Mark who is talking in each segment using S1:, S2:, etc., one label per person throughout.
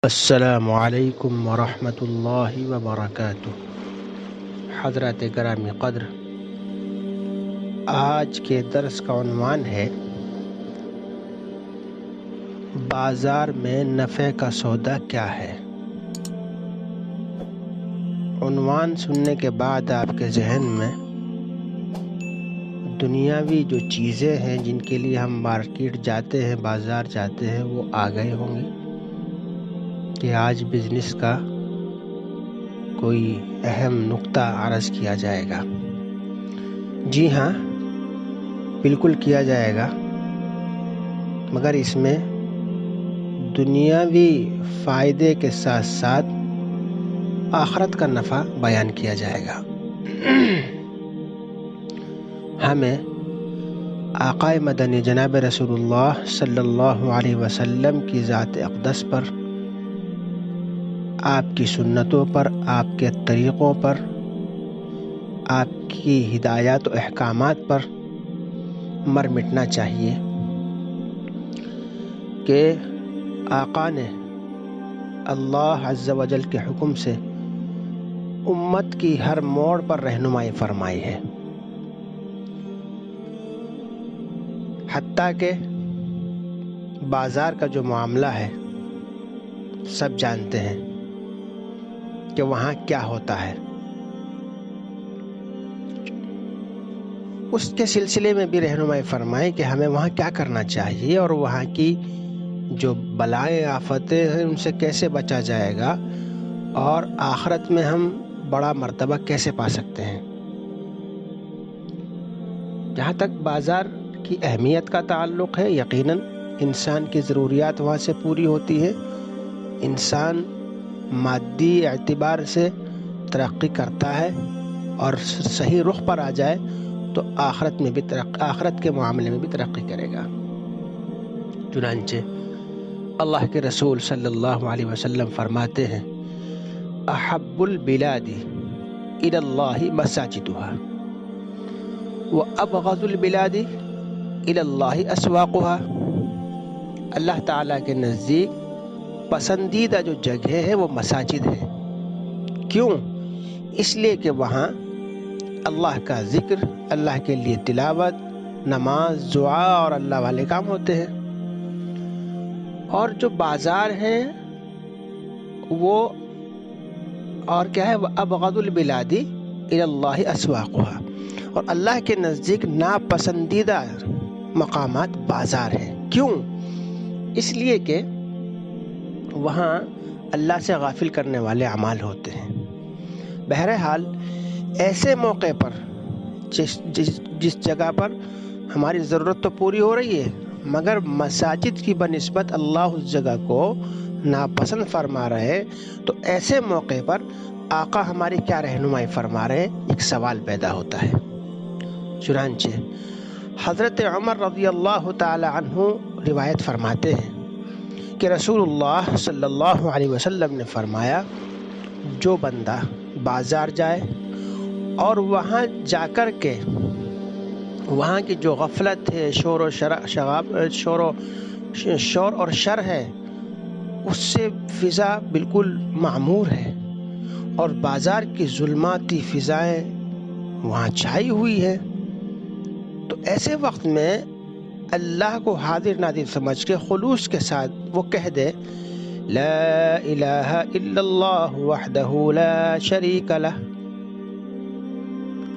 S1: السلام علیکم ورحمۃ اللہ وبرکاتہ۔ حضرات گرامی قدر، آج کے درس کا عنوان ہے بازار میں نفع کا سودا کیا ہے۔ عنوان سننے کے بعد آپ کے ذہن میں دنیاوی جو چیزیں ہیں جن کے لیے ہم مارکیٹ جاتے ہیں، بازار جاتے ہیں، وہ آ گئے ہوں گے کہ آج بزنس کا کوئی اہم نقطہ عرض کیا جائے گا۔ جی ہاں، بالکل کیا جائے گا، مگر اس میں دنیاوی فائدے کے ساتھ ساتھ آخرت کا نفع بیان کیا جائے گا۔ ہمیں آقائے مدنی جناب رسول اللہ صلی اللہ علیہ وسلم کی ذات اقدس پر، آپ کی سنتوں پر، آپ کے طریقوں پر، آپ کی ہدایات و احکامات پر مر مٹنا چاہیے کہ آقا نے اللہ عز و جل کے حکم سے امت کی ہر موڑ پر رہنمائی فرمائی ہے، حتیٰ کہ بازار کا جو معاملہ ہے سب جانتے ہیں کہ وہاں کیا ہوتا ہے۔ اس کے سلسلے میں بھی رہنمائی فرمائی کہ ہمیں وہاں کیا کرنا چاہیے اور وہاں کی جو بلائیں آفتیں ہیں ان سے کیسے بچا جائے گا، اور آخرت میں ہم بڑا مرتبہ کیسے پا سکتے ہیں۔ جہاں تک بازار کی اہمیت کا تعلق ہے، یقیناً انسان کی ضروریات وہاں سے پوری ہوتی ہے، انسان مادی اعتبار سے ترقی کرتا ہے، اور صحیح رخ پر آ جائے تو آخرت کے معاملے میں بھی ترقی کرے گا۔ چنانچہ اللہ کے رسول صلی اللہ علیہ وسلم فرماتے ہیں، احب البلاد الی اللہ مساجدها وابغض البلاد الی اللہ اسواقها۔ اللہ تعالیٰ کے نزدیک پسندیدہ جو جگہ ہے وہ مساجد ہے۔ کیوں؟ اس لیے کہ وہاں اللہ کا ذکر، اللہ کے لیے تلاوت، نماز، دعا اور اللہ والے کام ہوتے ہیں۔ اور جو بازار ہیں وہ اور کیا ہے، وَأَبْغَضُ الْبِلَادِ إِلَى اللَّهِ أَسْوَاقُهَا، اور اللہ کے نزدیک ناپسندیدہ مقامات بازار ہیں۔ کیوں؟ اس لیے کہ وہاں اللہ سے غافل کرنے والے اعمال ہوتے ہیں۔ بہرحال ایسے موقع پر جس جگہ پر ہماری ضرورت تو پوری ہو رہی ہے، مگر مساجد کی بنسبت اللہ اس جگہ کو ناپسند فرما رہے، تو ایسے موقع پر آقا ہماری کیا رہنمائی فرما رہے ہیں، ایک سوال پیدا ہوتا ہے۔ چنانچہ حضرت عمر رضی اللہ تعالی عنہ روایت فرماتے ہیں کہ رسول اللہ صلی اللہ علیہ وسلم نے فرمایا، جو بندہ بازار جائے اور وہاں جا کر کے وہاں کی جو غفلت ہے، شور اور شر ہے، اس سے فضا بالکل معمور ہے، اور بازار کی ظلماتی فضائیں وہاں چھائی ہوئی ہے، تو ایسے وقت میں اللہ کو حاضر ناظر سمجھ کے خلوص کے ساتھ وہ کہہ دے، لا الہ الا اللہ وحدہ لا شریک لہ،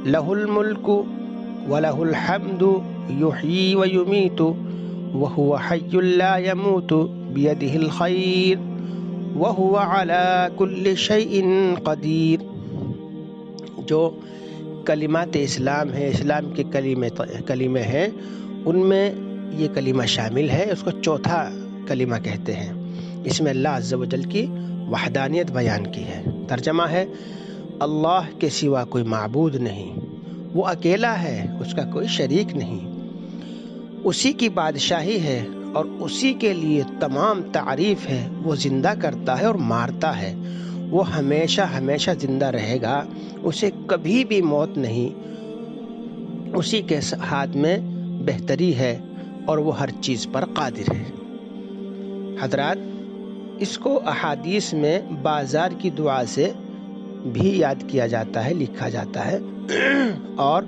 S1: لہ الملک وَلَهُ الْحَمْدُ يُحْيِي وَيُمِيتُ وَهُوَ حَيٌّ لَا يَمُوتُ بِيَدِهِ الْخَيْرُ وَهُوَ عَلَى كُلِّ شَيْءٍ قَدِيرٌ۔ جو کلمات اسلام ہے، اسلام کے کلمے ہیں، ان میں یہ کلمہ شامل ہے، اس کو چوتھا کلمہ کہتے ہیں۔ اس میں اللہ عز و جل کی وحدانیت بیان کی ہے۔ ترجمہ ہے، اللہ کے سوا کوئی معبود نہیں، وہ اکیلا ہے، اس کا کوئی شریک نہیں، اسی کی بادشاہی ہے اور اسی کے لیے تمام تعریف ہے۔ وہ زندہ کرتا ہے اور مارتا ہے، وہ ہمیشہ ہمیشہ زندہ رہے گا، اسے کبھی بھی موت نہیں، اسی کے ہاتھ میں بہتری ہے اور وہ ہر چیز پر قادر ہے۔ حضرات، اس کو احادیث میں بازار کی دعا سے بھی یاد کیا جاتا ہے، لکھا جاتا ہے۔ اور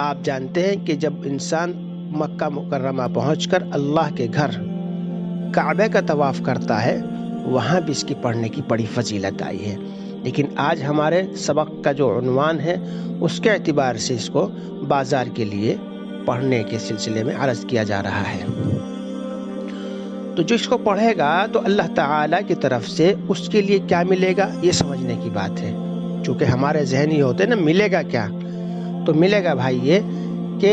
S1: آپ جانتے ہیں کہ جب انسان مکہ مکرمہ پہنچ کر اللہ کے گھر کعبہ کا طواف کرتا ہے، وہاں بھی اس کی پڑھنے کی بڑی فضیلت آئی ہے۔ لیکن آج ہمارے سبق کا جو عنوان ہے اس کے اعتبار سے اس کو بازار کے لیے پڑھنے کے سلسلے میں عرض کیا جا رہا ہے۔ تو جو اس کو پڑھے گا تو اللہ تعالیٰ کی طرف سے اس کے لیے کیا ملے گا، یہ سمجھنے کی بات ہے۔ چونکہ ہمارے ذہن یہ ہوتے ہیں نا، ملے گا کیا؟ تو ملے گا بھائی یہ کہ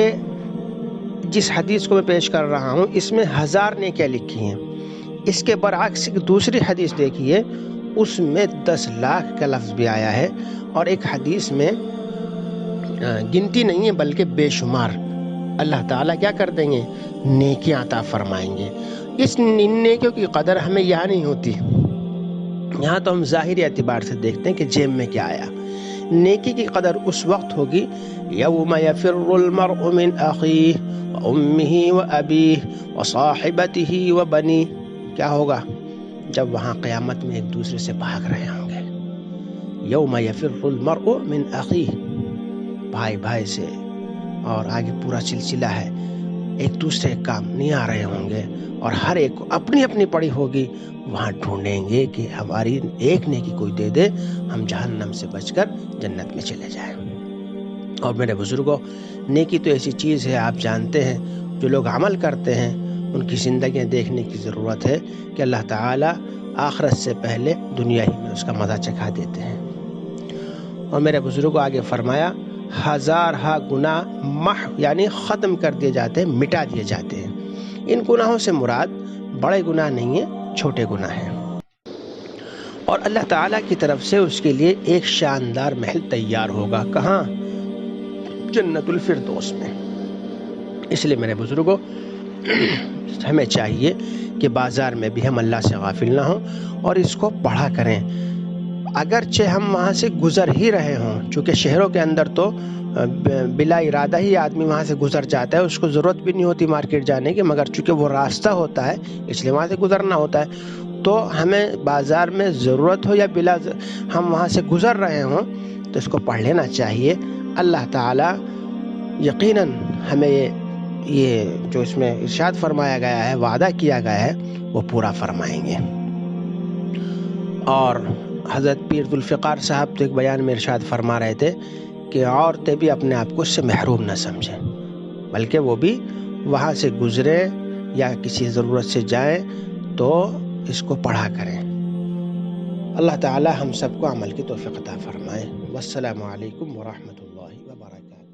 S1: جس حدیث کو میں پیش کر رہا ہوں اس میں 1000 نیکیاں لکھی ہیں۔ اس کے برعکس ایک دوسری حدیث دیکھیے، اس میں 10 لاکھ کا لفظ بھی آیا ہے، اور ایک حدیث میں گنتی نہیں ہے بلکہ بے شمار اللہ تعالیٰ کیا کر دیں گے، نیکیاں عطا فرمائیں گے۔ اس نیکیوں کی قدر ہمیں یہاں نہیں ہوتی، یہاں تو ہم ظاہری اعتبار سے دیکھتے ہیں کہ جیب میں کیا آیا۔ نیکی کی قدر اس وقت ہوگی یوم یفر المرء من اخیہ وامہ وابیہ وصاحبتہ وبنیہ، کیا ہوگا جب وہاں قیامت میں ایک دوسرے سے بھاگ رہے ہوں گے۔ یوم یفر المرء من اخیہ، بھائی بھائی سے، اور آگے پورا سلسلہ ہے، ایک دوسرے کام نہیں آ رہے ہوں گے، اور ہر ایک کو اپنی اپنی پڑی ہوگی۔ وہاں ڈھونڈیں گے کہ ہماری ایک نیکی کوئی دے دے، ہم جہنم سے بچ کر جنت میں چلے جائیں۔ اور میرے بزرگوں، نیکی تو ایسی چیز ہے، آپ جانتے ہیں جو لوگ عمل کرتے ہیں ان کی زندگیاں دیکھنے کی ضرورت ہے کہ اللہ تعالیٰ آخرت سے پہلے دنیا ہی میں اس کا مزہ چکھا دیتے ہیں۔ اور میرے بزرگوں آگے فرمایا، 1000 گناہ محو یعنی ختم کر دیے جاتے ہیں، مٹا دیے جاتے ہیں۔ ان گناہوں سے مراد بڑے گناہ نہیں ہیں، چھوٹے گناہ ہیں۔ اور اللہ تعالیٰ کی طرف سے اس کے لیے ایک شاندار محل تیار ہوگا، کہاں؟ جنت الفردوس میں۔ اس لیے میرے بزرگوں، ہمیں چاہیے کہ بازار میں بھی ہم اللہ سے غافل نہ ہوں اور اس کو پڑھا کریں، اگرچہ ہم وہاں سے گزر ہی رہے ہوں۔ چونکہ شہروں کے اندر تو بلا ارادہ ہی آدمی وہاں سے گزر جاتا ہے، اس کو ضرورت بھی نہیں ہوتی مارکیٹ جانے کی، مگر چونکہ وہ راستہ ہوتا ہے اس لیے وہاں سے گزرنا ہوتا ہے۔ تو ہمیں بازار میں ضرورت ہو یا بلا ہم وہاں سے گزر رہے ہوں تو اس کو پڑھ لینا چاہیے۔ اللہ تعالیٰ یقیناً ہمیں یہ جو اس میں ارشاد فرمایا گیا ہے، وعدہ کیا گیا ہے، وہ پورا فرمائیں گے۔ اور حضرت پیر ذوالفقار صاحب تو ایک بیان میں ارشاد فرما رہے تھے کہ عورتیں بھی اپنے آپ کو اس سے محروم نہ سمجھیں، بلکہ وہ بھی وہاں سے گزریں یا کسی ضرورت سے جائیں تو اس کو پڑھا کریں۔ اللہ تعالی ہم سب کو عمل کی توفیق عطا فرمائے۔ والسلام علیکم ورحمۃ اللہ وبرکاتہ۔